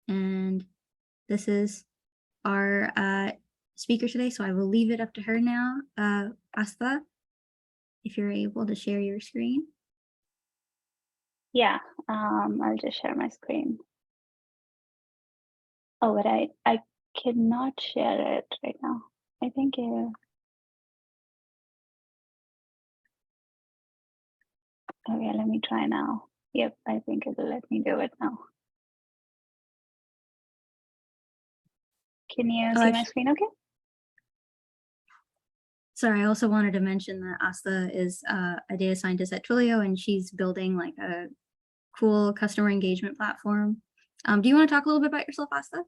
and this is our speaker today, so I will leave it up to her now. Astha, if you're able to share your screen. Yeah, I'll just share my screen. Oh, but I cannot share it right now. I think okay, let me try now. Yep, I think it'll let me do it now. Can you see my screen okay? Sorry, I also wanted to mention that Astha is a data scientist at Twilio, and she's building like a cool customer engagement platform. Do you want to talk a little bit about yourself, Astha?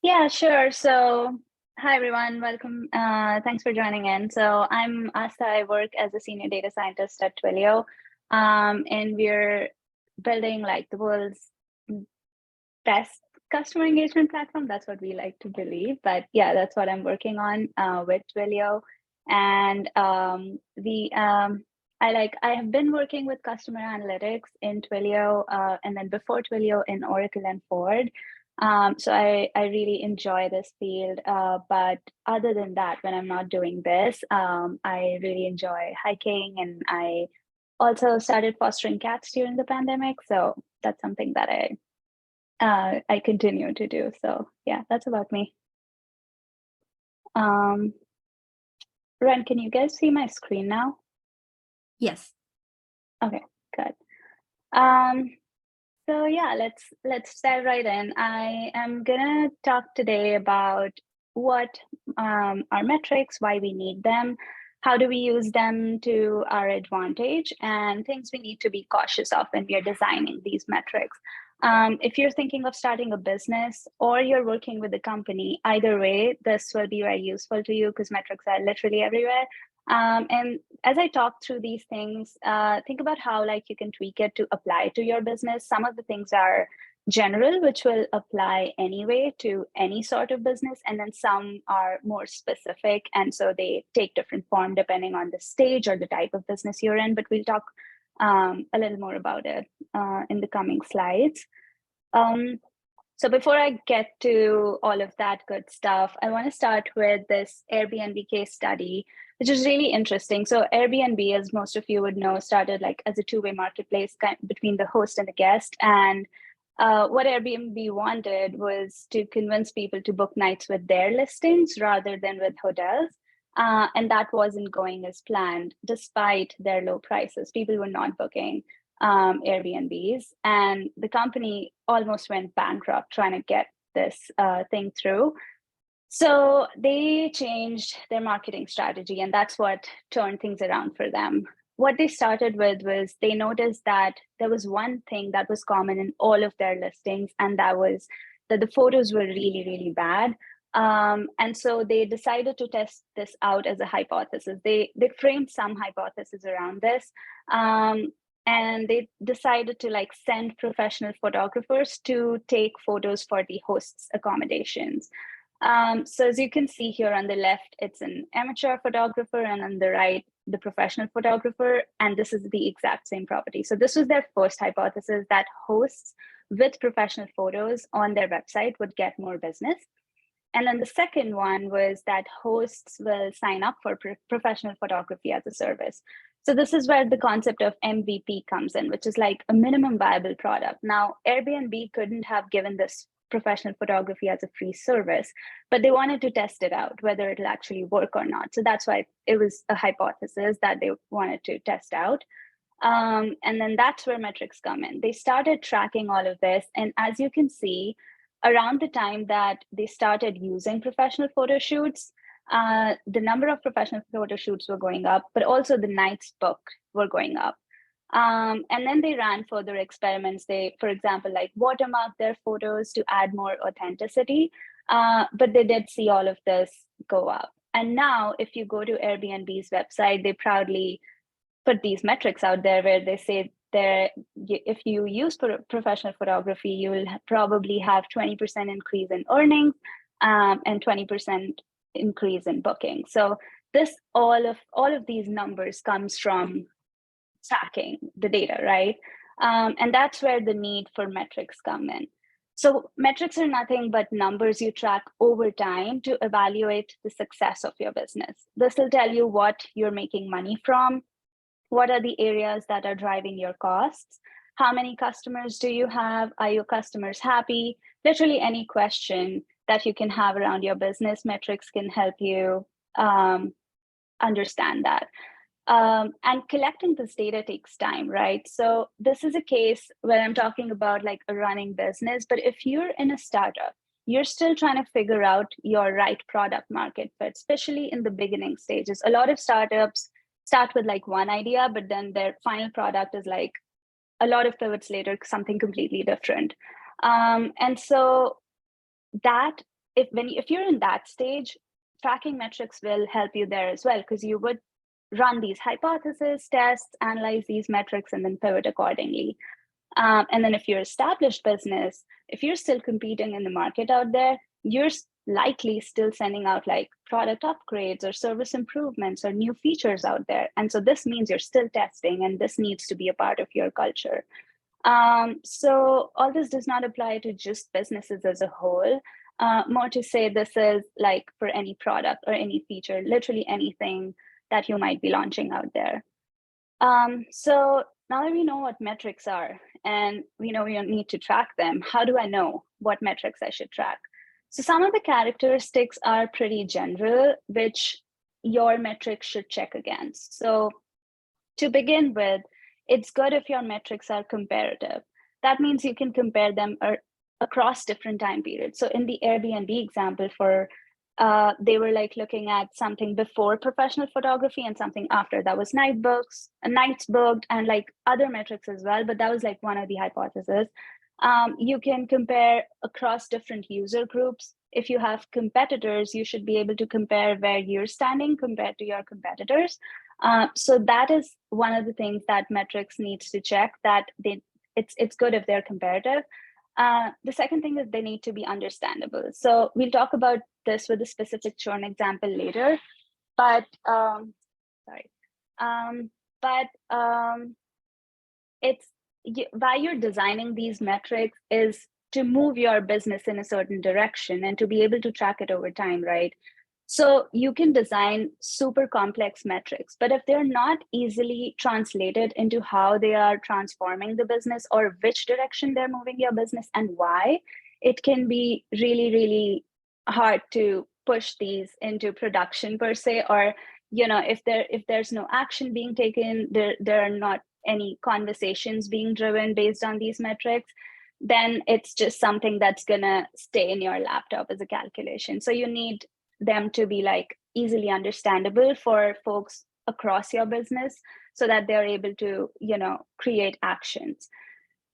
Yeah, sure. So hi, everyone. Welcome. Thanks for joining in. So I'm Astha. I work as a senior data scientist at Twilio, and we're building like the world's best customer engagement platform. That's what we like to believe. But yeah, that's what I'm working on with Twilio. And I have been working with customer analytics in Twilio, and then before Twilio in Oracle and Ford. So I really enjoy this field. But other than that, when I'm not doing this, I really enjoy hiking, and I also started fostering cats during the pandemic. So that's something that I continue to do. So yeah, that's about me. Ren, can you guys see my screen now? Yes. Okay, good. So yeah, let's dive right in. I am gonna talk today about what are metrics, why we need them, how do we use them to our advantage, and things we need to be cautious of when we are designing these metrics. If you're thinking of starting a business or you're working with a company, either way, this will be very useful to you because metrics are literally everywhere. And as I talk through these things, think about how like you can tweak it to apply to your business. Some of the things are general, which will apply anyway to any sort of business. And then some are more specific. And so they take different form depending on the stage or the type of business you're in. But we'll talk a little more about it in the coming slides. So before I get to all of that good stuff, I want to start with this Airbnb case study, which is really interesting. So Airbnb, as most of you would know, started like as a two-way marketplace between the host and the guest. And what Airbnb wanted was to convince people to book nights with their listings rather than with hotels. And that wasn't going as planned, despite their low prices. People were not booking Airbnbs, and the company almost went bankrupt trying to get this thing through. So they changed their marketing strategy, and that's what turned things around for them. What they started with was they noticed that there was one thing that was common in all of their listings, and that was that the photos were really, really bad. And so they decided to test this out as a hypothesis. They framed some hypothesis around this. And they decided to like send professional photographers to take photos for the host's accommodations. So as you can see here on the left, it's an amateur photographer, and on the right, the professional photographer, and this is the exact same property. So this was their first hypothesis, that hosts with professional photos on their website would get more business. And then the second one was that hosts will sign up for professional photography as a service. So this is where the concept of MVP comes in, which is like a minimum viable product. Now, Airbnb couldn't have given this professional photography as a free service, but they wanted to test it out, whether it'll actually work or not. So that's why it was a hypothesis that they wanted to test out. And then that's where metrics come in. They started tracking all of this. And as you can see, around the time that they started using professional photo shoots, the number of professional photo shoots were going up, but also the nights booked were going up. And then they ran further experiments. They, for example, like watermarked their photos to add more authenticity, but they did see all of this go up. And now if you go to Airbnb's website, they proudly put these metrics out there where they say if you use professional photography, you will probably have 20% increase in earnings and 20% increase in booking. So this all of these numbers comes from tracking the data, right? And that's where the need for metrics come in. So metrics are nothing but numbers you track over time to evaluate the success of your business. This will tell you what you're making money from, what are the areas that are driving your costs, how many customers do you have, are your customers happy? Literally any question that you can have around your business, metrics can help you understand that. And collecting this data takes time, right? So this is a case where I'm talking about like a running business, but if you're in a startup, you're still trying to figure out your right product market fit, especially in the beginning stages. A lot of startups start with like one idea, but then their final product is like a lot of pivots later, something completely different. And so that if you're in that stage, tracking metrics will help you there as well, because you would run these hypotheses, tests, analyze these metrics, and then pivot accordingly. And then if you're established business, if you're still competing in the market out there, you're likely still sending out like product upgrades or service improvements or new features out there. And so this means you're still testing, and this needs to be a part of your culture. So all this does not apply to just businesses as a whole. More to say, this is like for any product or any feature, literally anything that you might be launching out there. So now that we know what metrics are and we know we need to track them, how do I know what metrics I should track? So some of the characteristics are pretty general, which your metrics should check against. So to begin with, it's good if your metrics are comparative. That means you can compare them across different time periods. So in the Airbnb example, they were like looking at something before professional photography and something after. That was nights booked, and like other metrics as well, but that was like one of the hypotheses. You can compare across different user groups. If you have competitors, you should be able to compare where you're standing compared to your competitors. So that is one of the things that metrics needs to check, that it's good if they're comparative. The second thing is they need to be understandable. So we'll talk about this with a specific churn example later, but it's why you're designing these metrics is to move your business in a certain direction and to be able to track it over time, right? So you can design super complex metrics, but if they're not easily translated into how they are transforming the business or which direction they're moving your business and why, it can be really, really hard to push these into production per se. Or, if there's no action being taken, there are not any conversations being driven based on these metrics, then it's just something that's gonna stay in your laptop as a calculation. So you need them to be like easily understandable for folks across your business so that they're able to, create actions.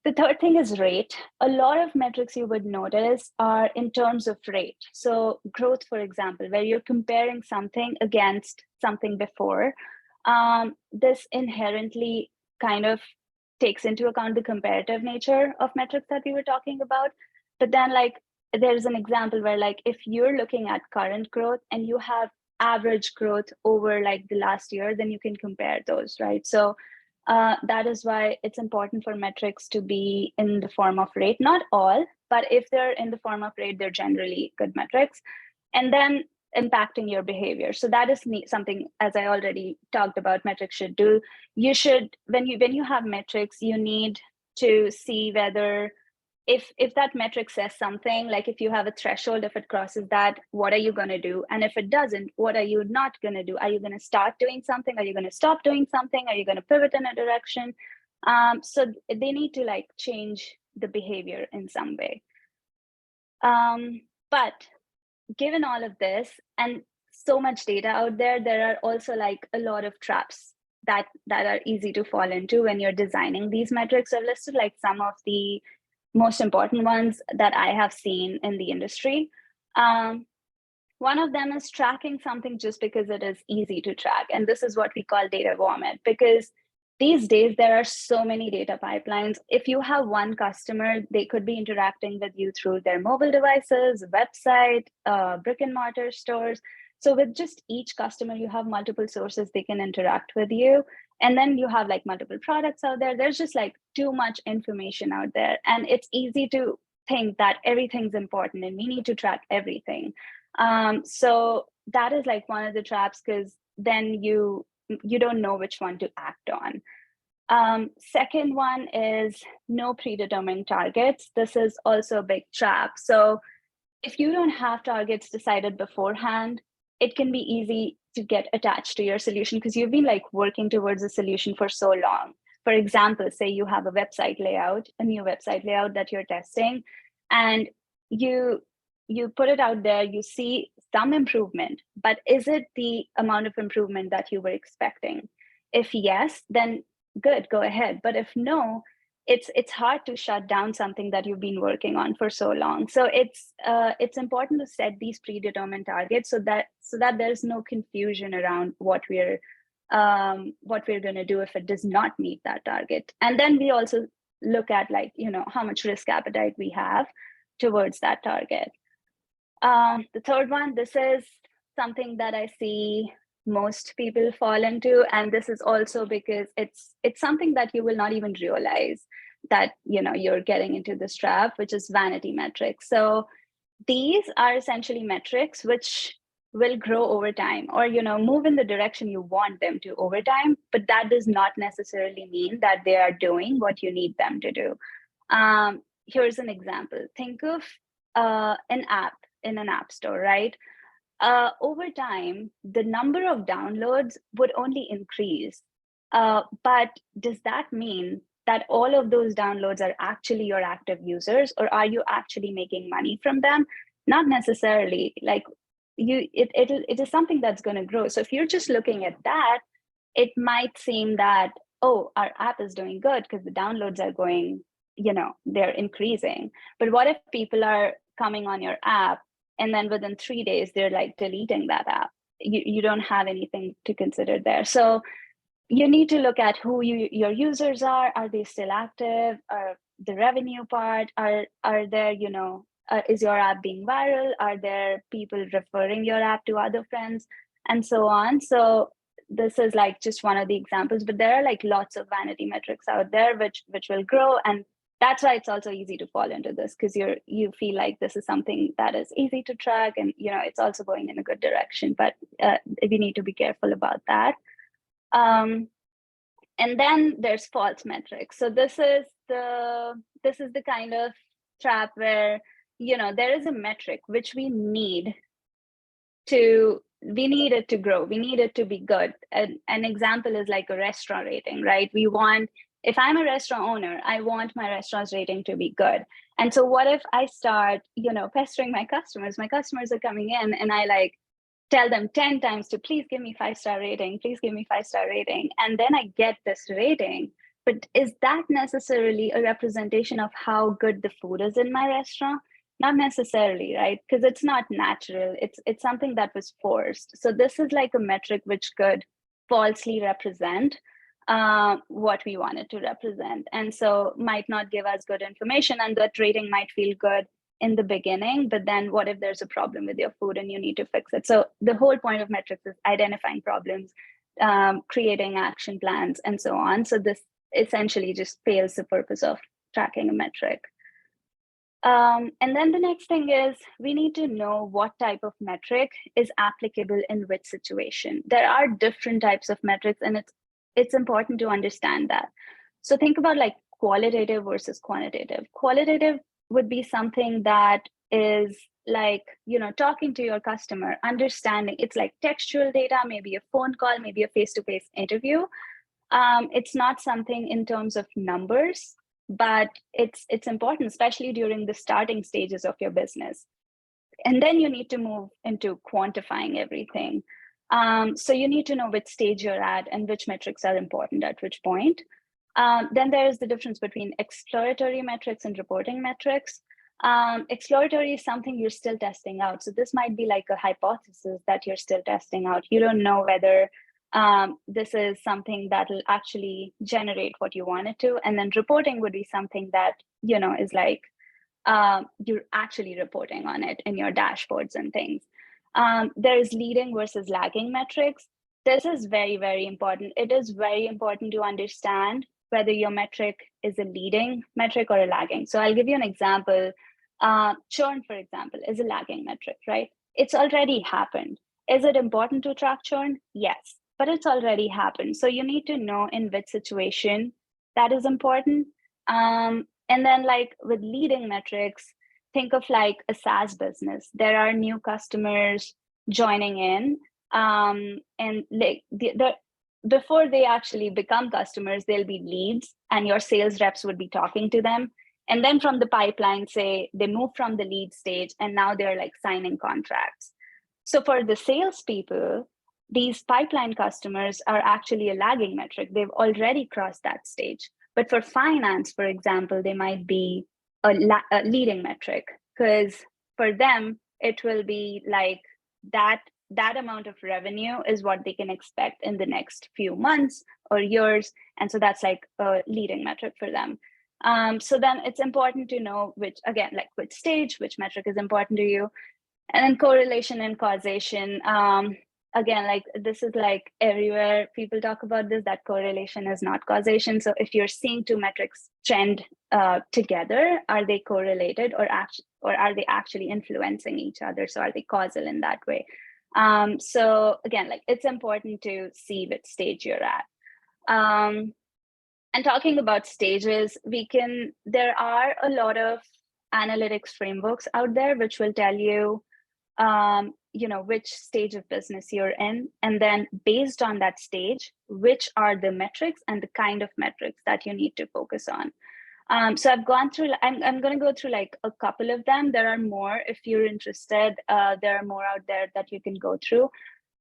The third thing is rate. A lot of metrics you would notice are in terms of rate. So growth, for example, where you're comparing something against something before, this inherently kind of takes into account the comparative nature of metrics that we were talking about. But then like there's an example where like if you're looking at current growth and you have average growth over like the last year, then you can compare those, right? So that is why it's important for metrics to be in the form of rate. Not all, but if they're in the form of rate, they're generally good metrics. And then impacting your behavior. So that is something, as I already talked about, metrics should do. You should, when you have metrics, you need to see whether if that metric says something, like if you have a threshold, if it crosses that, what are you going to do? And if it doesn't, what are you not going to do? Are you going to start doing something? Are you going to stop doing something? Are you going to pivot in a direction? So they need to like change the behavior in some way. But given all of this and so much data out there, there are also like a lot of traps that are easy to fall into when you're designing these metrics. I've listed like some of the most important ones that I have seen in the industry. One of them is tracking something just because it is easy to track. And this is what we call data vomit, because these days there are so many data pipelines. If you have one customer, they could be interacting with you through their mobile devices, website, brick and mortar stores. So with just each customer, you have multiple sources they can interact with you. And then you have like multiple products out there. There's just like too much information out there. And it's easy to think that everything's important and we need to track everything. So that is like one of the traps, because then you don't know which one to act on. Second one is no predetermined targets. This is also a big trap. So if you don't have targets decided beforehand, it can be easy to get attached to your solution because you've been like working towards a solution for so long. For example, say you have a website layout, a new website layout that you're testing, and you put it out there, you see some improvement, but is it the amount of improvement that you were expecting? If yes, then good, go ahead. But if no, it's hard to shut down something that you've been working on for so long. So it's important to set these predetermined targets so that there's no confusion around what we're going to do if it does not meet that target. And then we also look at like, how much risk appetite we have towards that target. The third one, this is something that I see most people fall into, and this is also because it's something that you will not even realize that you're getting into this trap, which is vanity metrics. So these are essentially metrics which will grow over time, or move in the direction you want them to over time, but that does not necessarily mean that they are doing what you need them to do. Here's an example. Think of an app in an app store, right? Over time, the number of downloads would only increase. But does that mean that all of those downloads are actually your active users, or are you actually making money from them? Not necessarily. Like it is something that's going to grow. So if you're just looking at that, it might seem that, oh, our app is doing good because the downloads are going, they're increasing. But what if people are coming on your app and then within 3 days, they're like deleting that app? You don't have anything to consider there. So you need to look at who your users are. Are they still active? Are the revenue part? Are there, is your app being viral? Are there people referring your app to other friends? And so on. So this is like just one of the examples, but there are like lots of vanity metrics out there which will grow. And that's why it's also easy to fall into this, because you feel like this is something that is easy to track, and it's also going in a good direction. But we need to be careful about that. And then there's false metrics. So this is the kind of trap where there is a metric which we need it to grow. We need it to be good. An example is like a restaurant rating, right? If I'm a restaurant owner, I want my restaurant's rating to be good. And so what if I start, pestering my customers? My customers are coming in and I like tell them 10 times to please give me 5-star rating, please give me 5-star rating. And then I get this rating. But is that necessarily a representation of how good the food is in my restaurant? Not necessarily, right? Because it's not natural. It's something that was forced. So this is like a metric which could falsely represent what we wanted to represent. And so might not give us good information, and that rating might feel good in the beginning, but then what if there's a problem with your food and you need to fix it? So the whole point of metrics is identifying problems, creating action plans, and so on. So this essentially just fails the purpose of tracking a metric. And then the next thing is we need to know what type of metric is applicable in which situation. There are different types of metrics, and it's important to understand that. So think about like qualitative versus quantitative. Qualitative would be something that is like, talking to your customer, understanding. It's like textual data, maybe a phone call, maybe a face-to-face interview. It's not something in terms of numbers, but it's important, especially during the starting stages of your business. And then you need to move into quantifying everything. So you need to know which stage you're at and which metrics are important at which point. Then there is the difference between exploratory metrics and reporting metrics. Exploratory is something you're still testing out. So this might be like a hypothesis that you're still testing out. You don't know whether this is something that will actually generate what you want it to. And then reporting would be something that, is like you're actually reporting on it in your dashboards and things. There is leading versus lagging metrics. This is very, very important. It is very important to understand whether your metric is a leading metric or a lagging. So I'll give you an example. Churn, for example, is a lagging metric, right? It's already happened. Is it important to track churn? Yes, but it's already happened. So you need to know in which situation that is important. And then like with leading metrics, think of like a SaaS business. There are new customers joining in, and like before they actually become customers, they'll be leads and your sales reps would be talking to them. And then from the pipeline, say they move from the lead stage and now they're like signing contracts. So for the salespeople, these pipeline customers are actually a lagging metric. They've already crossed that stage. But for finance, for example, they might be a leading metric, because for them, it will be like that amount of revenue is what they can expect in the next few months or years. And so that's like a leading metric for them. So then it's important to know which, again, like which stage, which metric is important to you. And then correlation and causation. Again, like this is like everywhere people talk about this, that correlation is not causation. So if you're seeing two metrics trend together, are they correlated or are they actually influencing each other? So are they causal in that way? So again, like it's important to see which stage you're at. And talking about stages, there are a lot of analytics frameworks out there which will tell you, which stage of business you're in. And then based on that stage, which are the metrics and the kind of metrics that you need to focus on. So I've gone through, I'm going to go through like a couple of them. There are more if you're interested. There are more out there that you can go through.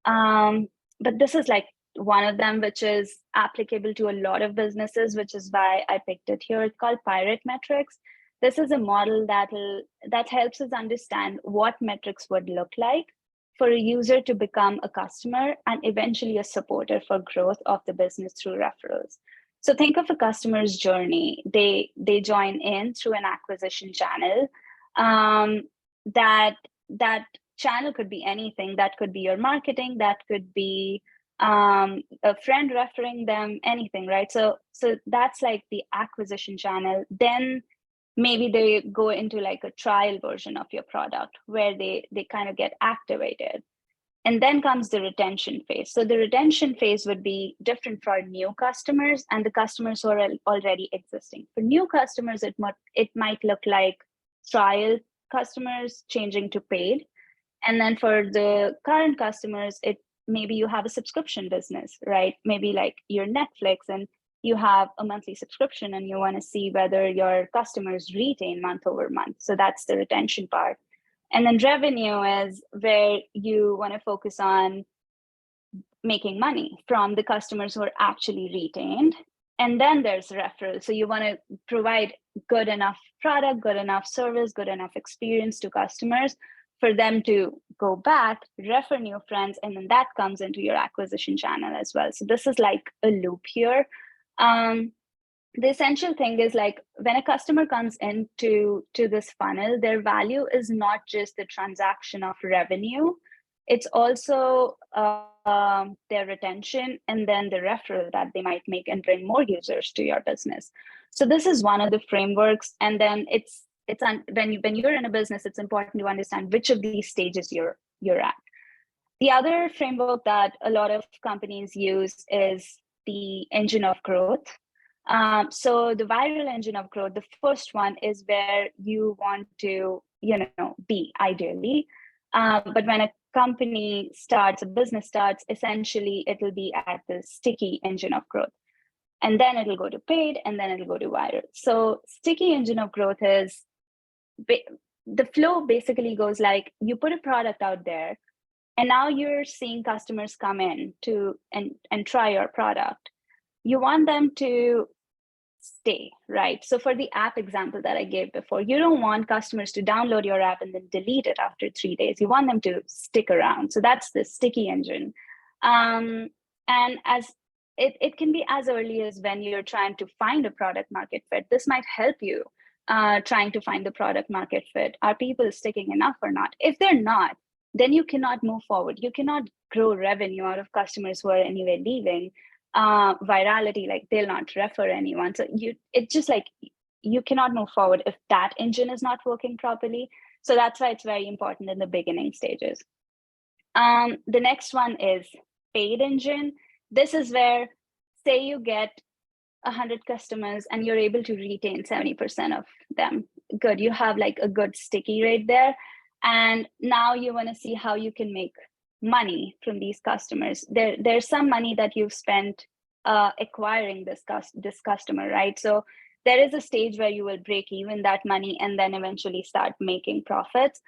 But this is like one of them, which is applicable to a lot of businesses, which is why I picked it here. It's called Pirate Metrics. This is a model that helps us understand what metrics would look like for a user to become a customer and eventually a supporter for growth of the business through referrals. So think of a customer's journey. They join in through an acquisition channel. That channel could be anything. That could be your marketing. That could be a friend referring them, anything, right? So that's like the acquisition channel. Then maybe they go into like a trial version of your product where they kind of get activated. And then comes the retention phase. So the retention phase would be different for new customers and the customers who are already existing. For new customers, it might look like trial customers changing to paid. And then for the current customers, maybe you have a subscription business, right? Maybe like your Netflix and you have a monthly subscription and you want to see whether your customers retain month over month. So that's the retention part. And then revenue is where you want to focus on making money from the customers who are actually retained. And then there's referral. So you want to provide good enough product, good enough service, good enough experience to customers for them to go back, refer new friends, and then that comes into your acquisition channel as well. So this is like a loop here. The essential thing is like when a customer comes into this funnel, their value is not just the transaction of revenue, it's also their retention and then the referral that they might make and bring more users to your business. So this is one of the frameworks. And then when you're in a business, it's important to understand which of these stages you're at. The other framework that a lot of companies use is the engine of growth. So the viral engine of growth, the first one is where you want to, be ideally. But when a company starts, a business starts, essentially it will be at the sticky engine of growth. And then it'll go to paid and then it'll go to viral. So sticky engine of growth is, the flow basically goes like you put a product out there and now you're seeing customers come in and try your product. You want them to stay, right? So for the app example that I gave before, you don't want customers to download your app and then delete it after 3 days. You want them to stick around. So that's the sticky engine. And as it can be as early as when you're trying to find a product market fit. This might help you trying to find the product market fit. Are people sticking enough or not? If they're not, then you cannot move forward. You cannot grow revenue out of customers who are anyway leaving. Virality, like they'll not refer anyone. So it's just like you cannot move forward if that engine is not working properly. So that's why it's very important in the beginning stages. The next one is paid engine. This is where, say you get 100 customers and you're able to retain 70% of them. Good, you have like a good sticky rate there. And now you want to see how you can make money from these customers. There's some money that you've spent acquiring this customer, right? So there is a stage where you will break even that money and then eventually start making profits.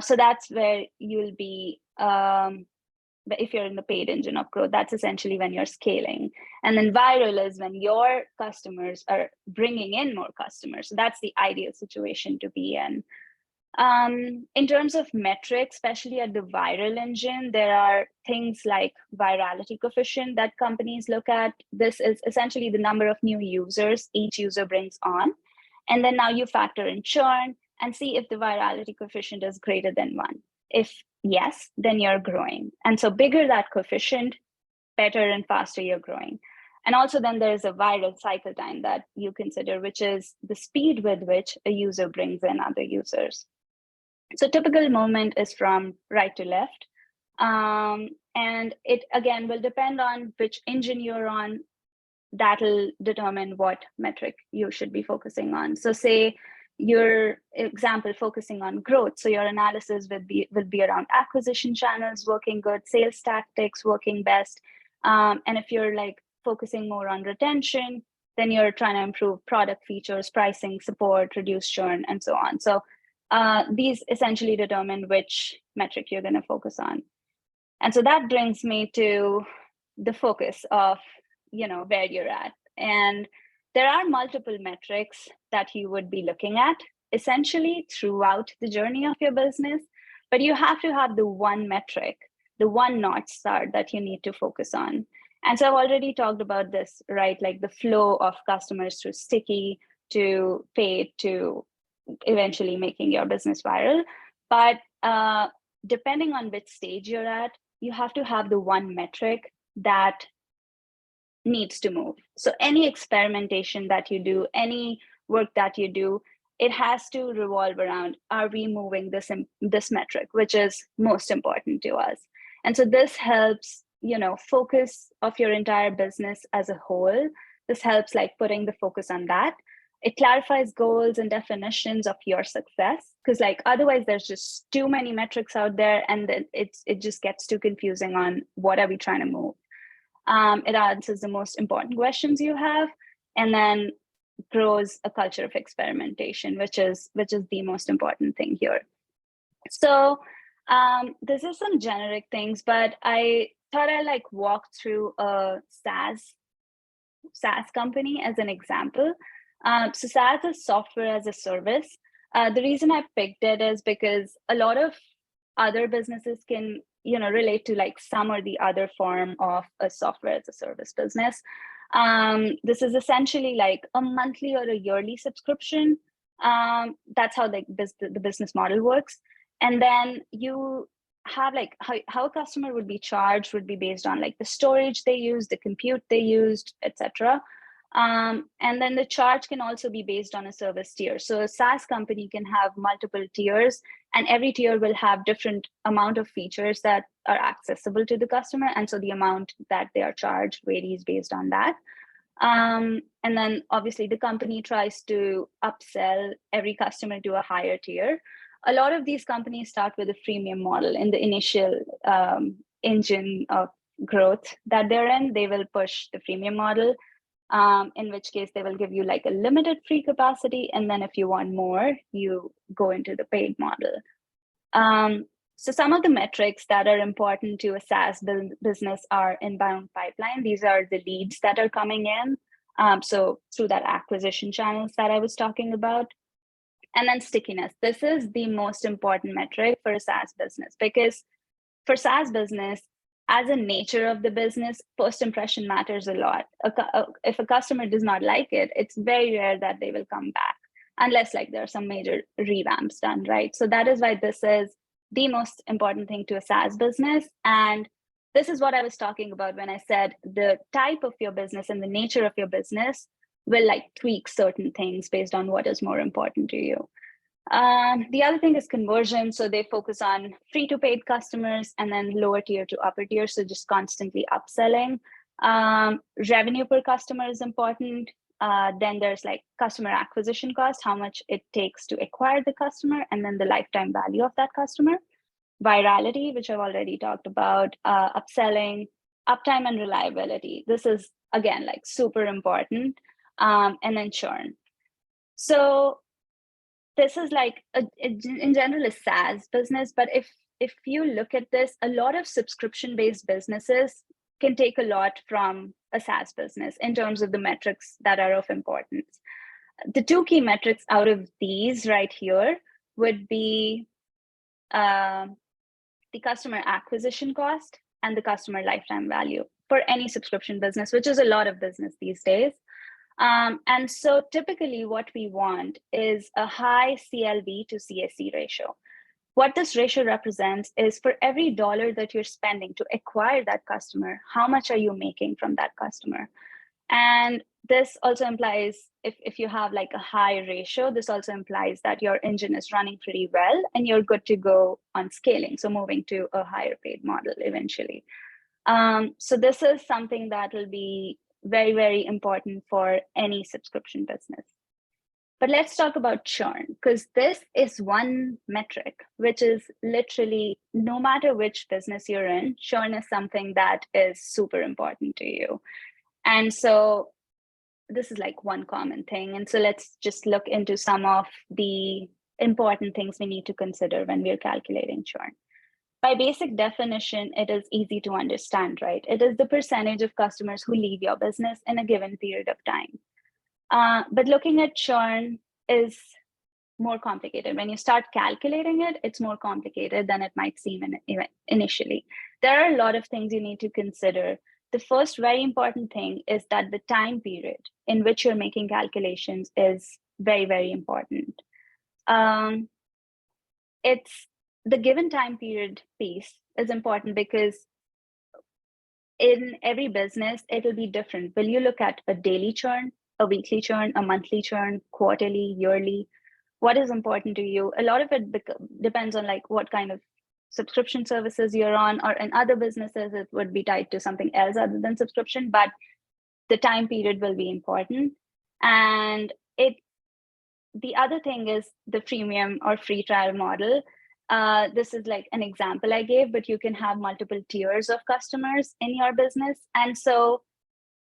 So that's where you'll be, if you're in the paid engine of growth, that's essentially when you're scaling. And then viral is when your customers are bringing in more customers. So that's the ideal situation to be in. In terms of metrics, especially at the viral engine, there are things like virality coefficient that companies look at. This is essentially the number of new users each user brings on. And then now you factor in churn and see if the virality coefficient is greater than 1. If yes, then you're growing. And so bigger that coefficient, better and faster you're growing. And also then there's a viral cycle time that you consider, which is the speed with which a user brings in other users. So typical moment is from right to left. And it, again, will depend on which engine you're on. That'll determine what metric you should be focusing on. So say your example focusing on growth. So your analysis will be around acquisition channels working good, sales tactics working best. And if you're like focusing more on retention, then you're trying to improve product features, pricing, support, reduce churn, and so on. So these essentially determine which metric you're going to focus on. And so that brings me to the focus of, where you're at. And there are multiple metrics that you would be looking at essentially throughout the journey of your business, but you have to have the one metric, the one North Star that you need to focus on. And so I've already talked about this, right? Like the flow of customers through sticky to paid to eventually making your business viral. But depending on which stage you're at, you have to have the one metric that needs to move. So any experimentation that you do, any work that you do, it has to revolve around, are we moving this metric, which is most important to us? And so this helps, focus of your entire business as a whole. This helps like putting the focus on that. It clarifies goals and definitions of your success, because like otherwise there's just too many metrics out there and then it just gets too confusing on what are we trying to move. It answers the most important questions you have, and then grows a culture of experimentation, which is the most important thing here. So this is some generic things, but I thought I'd like walk through a SaaS company as an example. So SaaS is software as a service. The reason I picked it is because a lot of other businesses can, relate to like some or the other form of a software as a service business. This is essentially like a monthly or a yearly subscription. That's how the business model works. And then you have like how a customer would be charged would be based on like the storage they use, the compute they used, etc. And then the charge can also be based on a service tier. So a SaaS company can have multiple tiers, and every tier will have different amount of features that are accessible to the customer. And so the amount that they are charged varies based on that. And then obviously the company tries to upsell every customer to a higher tier. A lot of these companies start with a freemium model in the initial engine of growth that they're in. They will push the freemium model. In which case they will give you like a limited free capacity. And then if you want more, you go into the paid model. So some of the metrics that are important to a SaaS business are inbound pipeline. These are the leads that are coming in. So through that acquisition channels that I was talking about. And then stickiness. This is the most important metric for a SaaS business, because for SaaS business, as a nature of the business, first impression matters a lot. If a customer does not like it, it's very rare that they will come back, unless like there are some major revamps done, right? So that is why this is the most important thing to a SaaS business. And this is what I was talking about when I said the type of your business and the nature of your business will like tweak certain things based on what is more important to you. The other thing is conversion. So they focus on free to paid customers and then lower tier to upper tier. So just constantly upselling. Revenue per customer is important. Then there's like customer acquisition cost, how much it takes to acquire the customer, and then the lifetime value of that customer. Virality, which I've already talked about, upselling, uptime and reliability. This is, again, like super important. And then churn. So this is like, in general, a SaaS business, but if you look at this, a lot of subscription-based businesses can take a lot from a SaaS business in terms of the metrics that are of importance. The two key metrics out of these right here would be the customer acquisition cost and the customer lifetime value for any subscription business, which is a lot of business these days. And so typically what we want is a high CLV to CAC ratio. What this ratio represents is for every dollar that you're spending to acquire that customer, how much are you making from that customer? And this also implies, if you have like a high ratio, this also implies that your engine is running pretty well and you're good to go on scaling. So moving to a higher paid model eventually. So this is something that will be very, very important for any subscription business. But let's talk about churn, because this is one metric, which is literally, no matter which business you're in, churn is something that is super important to you. And so this is like one common thing. And so let's just look into some of the important things we need to consider when we're calculating churn. By basic definition, it is easy to understand, right? It is the percentage of customers who leave your business in a given period of time. But looking at churn is more complicated. When you start calculating it, it's more complicated than it might seem initially. There are a lot of things you need to consider. The first very important thing is that the time period in which you're making calculations is very, very important. It's the given time period piece is important because in every business, it'll be different. Will you look at a daily churn, a weekly churn, a monthly churn, quarterly, yearly? What is important to you? A lot of it depends on like what kind of subscription services you're on, or in other businesses, it would be tied to something else other than subscription, but the time period will be important. And the other thing is the freemium or free trial model. This is like an example I gave, but you can have multiple tiers of customers in your business. And so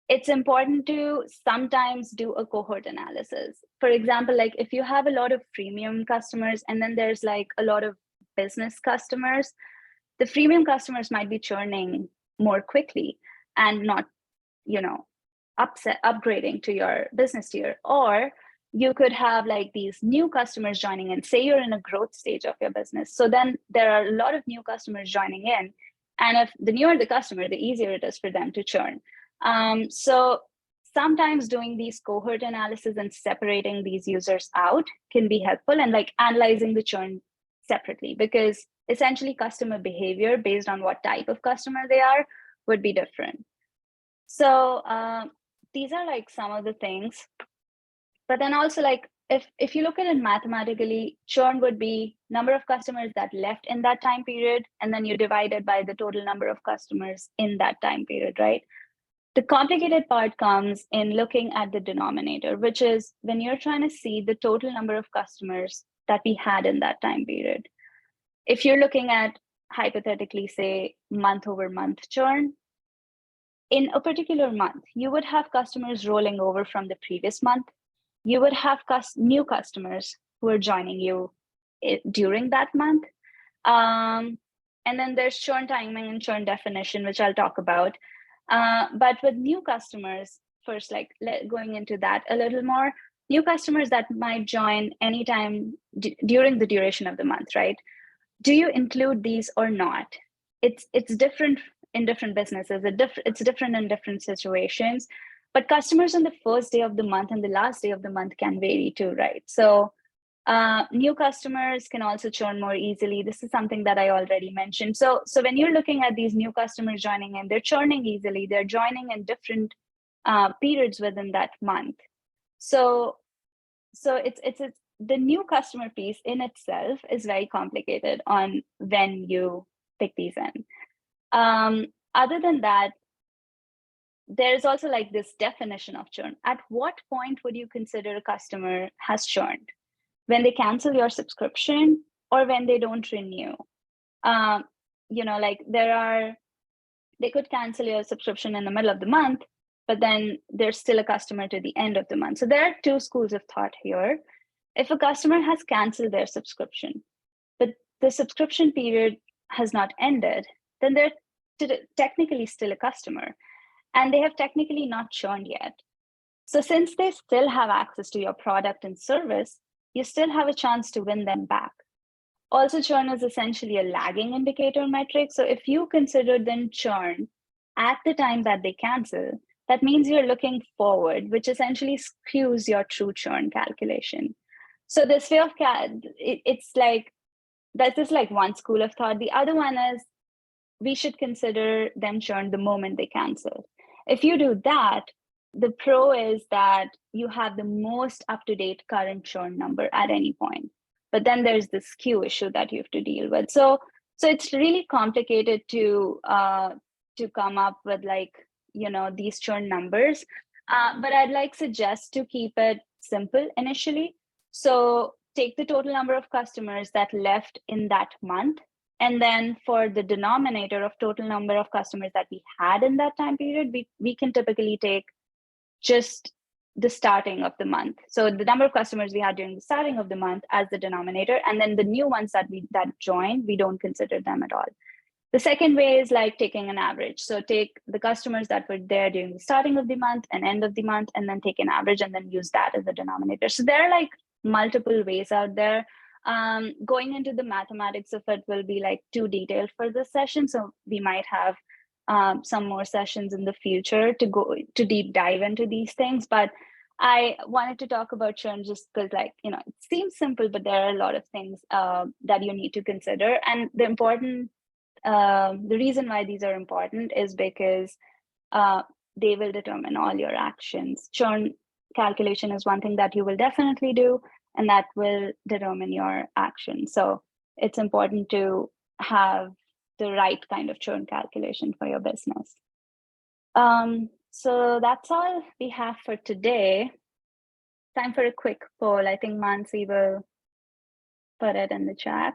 it's important to sometimes do a cohort analysis. For example, like if you have a lot of freemium customers and then there's like a lot of business customers, the freemium customers might be churning more quickly and not, upgrading to your business tier. Or you could have like these new customers joining in. Say you're in a growth stage of your business. So then there are a lot of new customers joining in. And if the newer the customer, the easier it is for them to churn. So sometimes doing these cohort analysis and separating these users out can be helpful, and like analyzing the churn separately, because essentially customer behavior based on what type of customer they are would be different. So these are like some of the things. But then also like if you look at it mathematically, churn would be number of customers that left in that time period, and then you divide it by the total number of customers in that time period, right? The complicated part comes in looking at the denominator, which is when you're trying to see the total number of customers that we had in that time period. If you're looking at hypothetically, say, month over month churn, in a particular month, you would have customers rolling over from the previous month. You would have new customers who are joining you during that month. And then there's churn timing and churn definition, which I'll talk about. But with new customers, first, like going into that a little more, new customers that might join anytime during the duration of the month, right? Do you include these or not? It's different in different businesses. It's different in different situations. But customers on the first day of the month and the last day of the month can vary too, right? So new customers can also churn more easily. This is something that I already mentioned. So when you're looking at these new customers joining in, they're churning easily. They're joining in different periods within that month. So it's the new customer piece in itself is very complicated on when you pick these in. Other than that, there's also like this definition of churn. At what point would you consider a customer has churned? When they cancel your subscription or when they don't renew? Like they could cancel your subscription in the middle of the month, but then they're still a customer to the end of the month. So there are two schools of thought here. If a customer has canceled their subscription, but the subscription period has not ended, then they're technically still a customer and they have technically not churned yet. So since they still have access to your product and service, you still have a chance to win them back. Also, churn is essentially a lagging indicator metric. So if you consider them churn at the time that they cancel, that means you're looking forward, which essentially skews your true churn calculation. So this way of it's like, that is like one school of thought. The other one is we should consider them churn the moment they cancel. If you do that, the pro is that you have the most up-to-date current churn number at any point. But then there's the skew issue that you have to deal with. So it's really complicated to come up with these churn numbers. But I'd suggest to keep it simple initially. So take the total number of customers that left in that month. And then for the denominator of total number of customers that we had in that time period, we can typically take just the starting of the month. So the number of customers we had during the starting of the month as the denominator, and then the new ones that joined, we don't consider them at all. The second way is like taking an average. So take the customers that were there during the starting of the month and end of the month, and then take an average and then use that as a denominator. So there are like multiple ways out there. Going into the mathematics of it will be like too detailed for this session. So we might have some more sessions in the future to go to deep dive into these things. But I wanted to talk about churn just because it seems simple, but there are a lot of things that you need to consider. And the reason why these are important is because they will determine all your actions. Churn calculation is one thing that you will definitely do, and that will determine your action. So it's important to have the right kind of churn calculation for your business. So that's all we have for today. Time for a quick poll. I think Mansi will put it in the chat.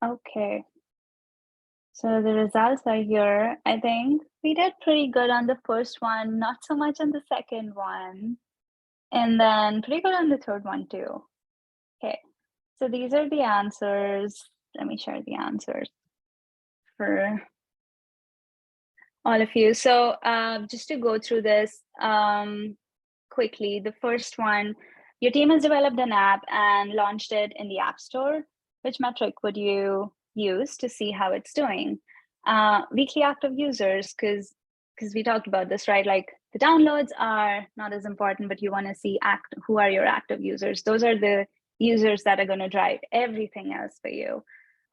Okay. So the results are here. I think we did pretty good on the first one, not so much on the second one, and then pretty good on the third one too. Okay, so these are the answers. Let me share the answers for all of you. So just to go through this quickly, the first one, your team has developed an app and launched it in the App Store. Which metric would you use to see how it's doing? Weekly active users, because we talked about this, right? Like the downloads are not as important, but you want to see who are your active users. Those are the users that are going to drive everything else for you.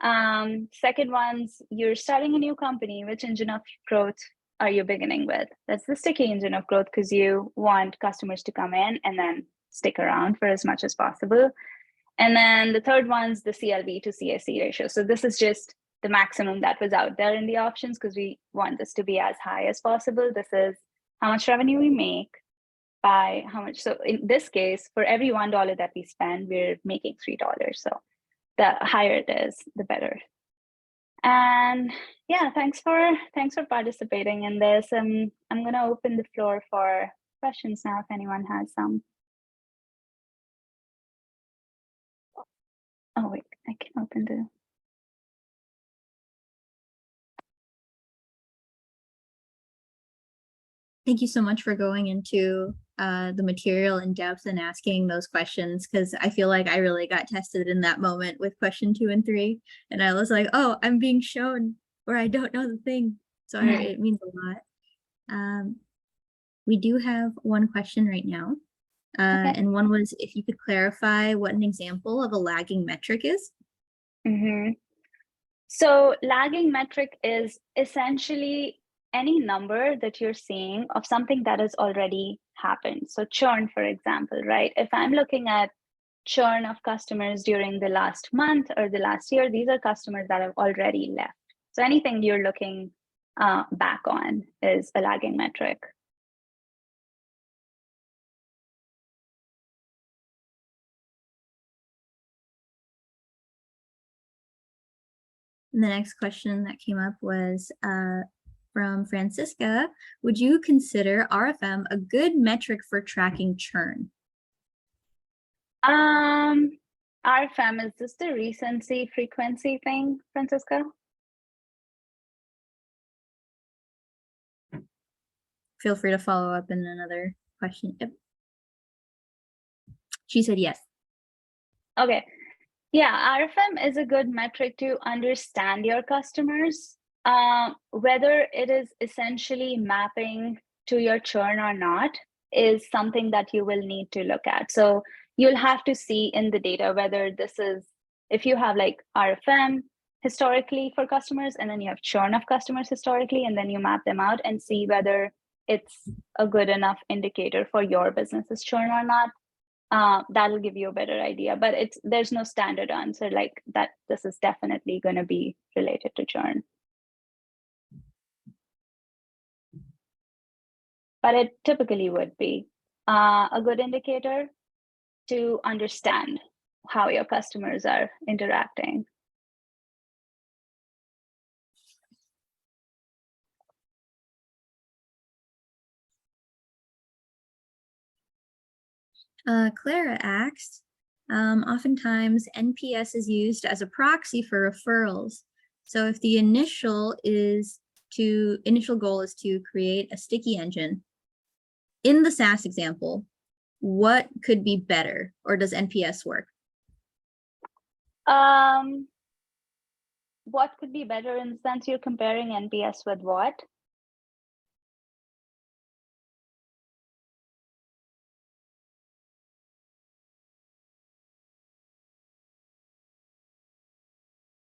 Second ones, you're starting a new company. Which engine of growth are you beginning with? That's the sticky engine of growth, because you want customers to come in and then stick around for as much as possible. And then the third one's the CLV to CAC ratio. So this is just the maximum that was out there in the options, because we want this to be as high as possible. This is how much revenue we make by how much. So in this case, for every $1 that we spend, we're making $3. So the higher it is, the better. And yeah, thanks for participating in this. I'm going to open the floor for questions now if anyone has some. Oh wait, I can open the. Thank you so much for going into the material in depth and asking those questions, because I feel like I really got tested in that moment with question 2 and 3. And I was like, oh, I'm being shown where I don't know the thing. So it means a lot. We do have one question right now. Okay. And one was, if you could clarify what an example of a lagging metric is. So lagging metric is essentially any number that you're seeing of something that has already happened. So churn, for example, right? If I'm looking at churn of customers during the last month or the last year, these are customers that have already left. So anything you're looking back on is a lagging metric. And the next question that came up was from Francisca. Would you consider RFM a good metric for tracking churn? RFM, is this the recency frequency thing, Francisca? Feel free to follow up in another question. Yep. She said yes. Okay. Yeah, RFM is a good metric to understand your customers. Whether it is essentially mapping to your churn or not is something that you will need to look at. So you'll have to see in the data whether this is, if you have like RFM historically for customers, and then you have churn of customers historically, and then you map them out and see whether it's a good enough indicator for your business's churn or not. That'll give you a better idea, but there's no standard answer like that. This is definitely going to be related to churn, but it typically would be a good indicator to understand how your customers are interacting. Clara asked, oftentimes NPS is used as a proxy for referrals. So if the initial goal is to create a sticky engine, in the SAS example, what could be better, or does NPS work? What could be better in the sense you're comparing NPS with what?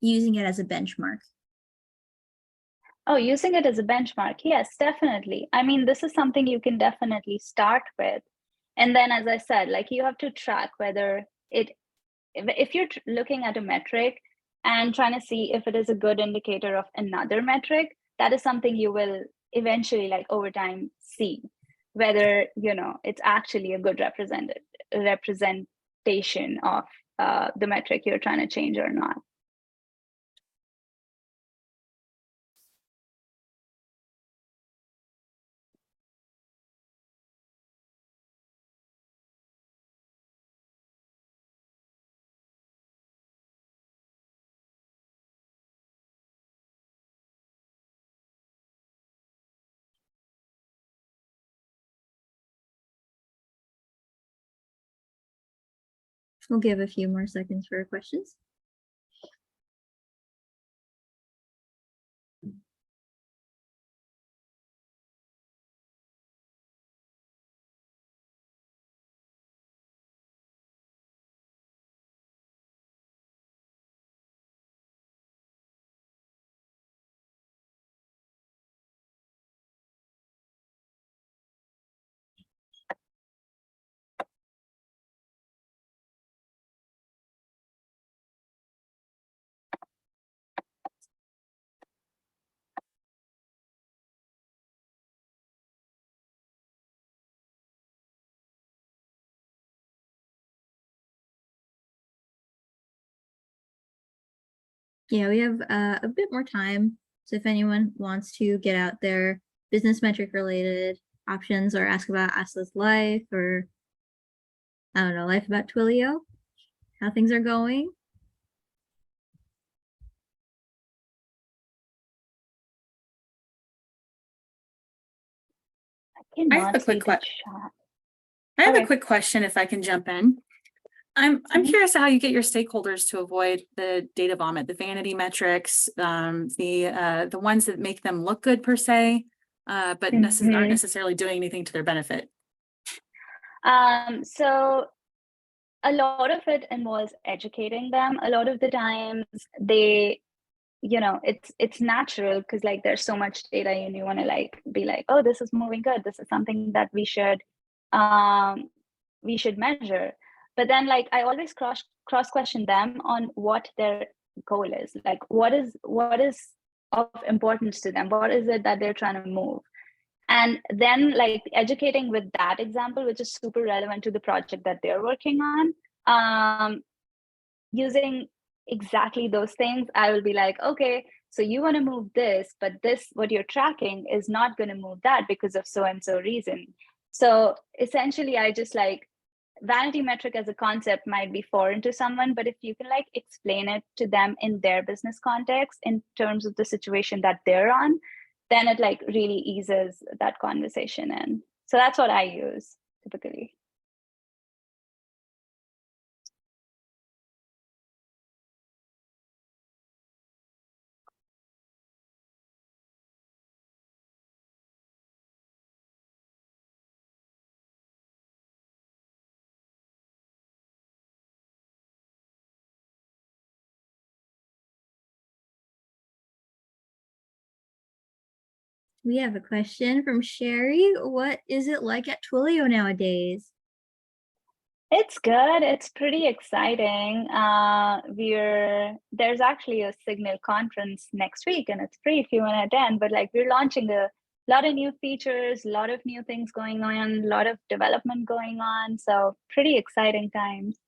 Using it as a benchmark. Oh, using it as a benchmark. Yes, definitely. I mean, this is something you can definitely start with. And then, as I said, like you have to track whether if you're looking at a metric and trying to see if it is a good indicator of another metric, that is something you will eventually, like over time, see whether, it's actually a good representation of the metric you're trying to change or not. We'll give a few more seconds for questions. Yeah, we have a bit more time. So if anyone wants to get out their business metric related options or ask about Astha's life or, I don't know, life about Twilio, how things are going. I have a quick question. I have Okay. a quick question if I can jump in. I'm curious how you get your stakeholders to avoid the data vomit, the vanity metrics, the ones that make them look good per se, but aren't necessarily doing anything to their benefit. So a lot of it involves educating them. A lot of the times they, it's natural because like there's so much data and you want to like be like, oh, this is moving good. This is something that we should measure. But then like I always cross question them on what their goal is. Like what is of importance to them? What is it that they're trying to move? And then like educating with that example, which is super relevant to the project that they're working on, using exactly those things, I will be like, okay, so you want to move this, but this, what you're tracking is not going to move that because of so and so reason. So essentially, I just like vanity metric as a concept might be foreign to someone, but if you can like explain it to them in their business context in terms of the situation that they're on, then it like really eases that conversation in. So that's what I use typically. We have a question from Sherry. What is it like at Twilio nowadays? It's good. It's pretty exciting. There's actually a Signal conference next week and it's free if you want to attend, but like we're launching a lot of new features, a lot of new things going on, a lot of development going on. So pretty exciting times.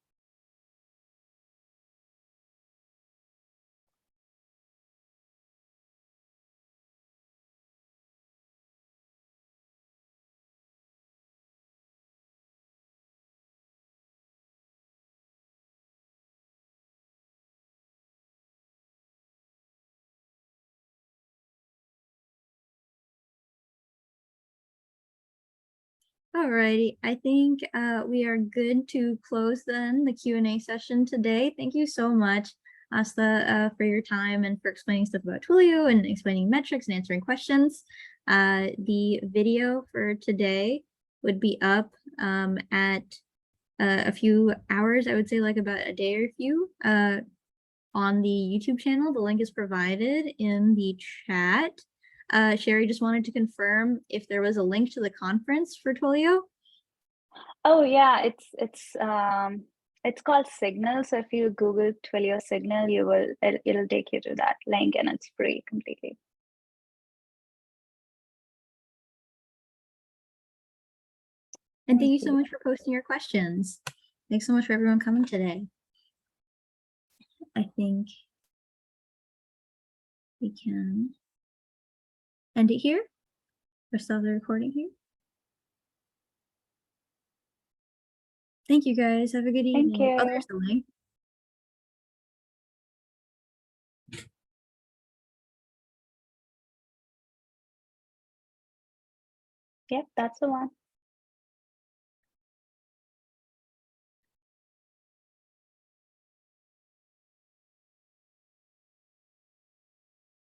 Alrighty, I think we are good to close then the Q&A session today. Thank you so much, Astha, for your time and for explaining stuff about Twilio and explaining metrics and answering questions. The video for today would be up at a few hours, I would say like about a day or few, on the YouTube channel. The link is provided in the chat. Sherry just wanted to confirm if there was a link to the conference for Twilio. Oh yeah, it's called Signal. So if you Google Twilio Signal, it'll take you to that link and it's free completely. And thank you so much for posting your questions. Thanks so much for everyone coming today. I think we can end it here or stop the recording here. Thank you guys. Have a good evening. Thank you. Oh, there's the link. Yep, that's the one.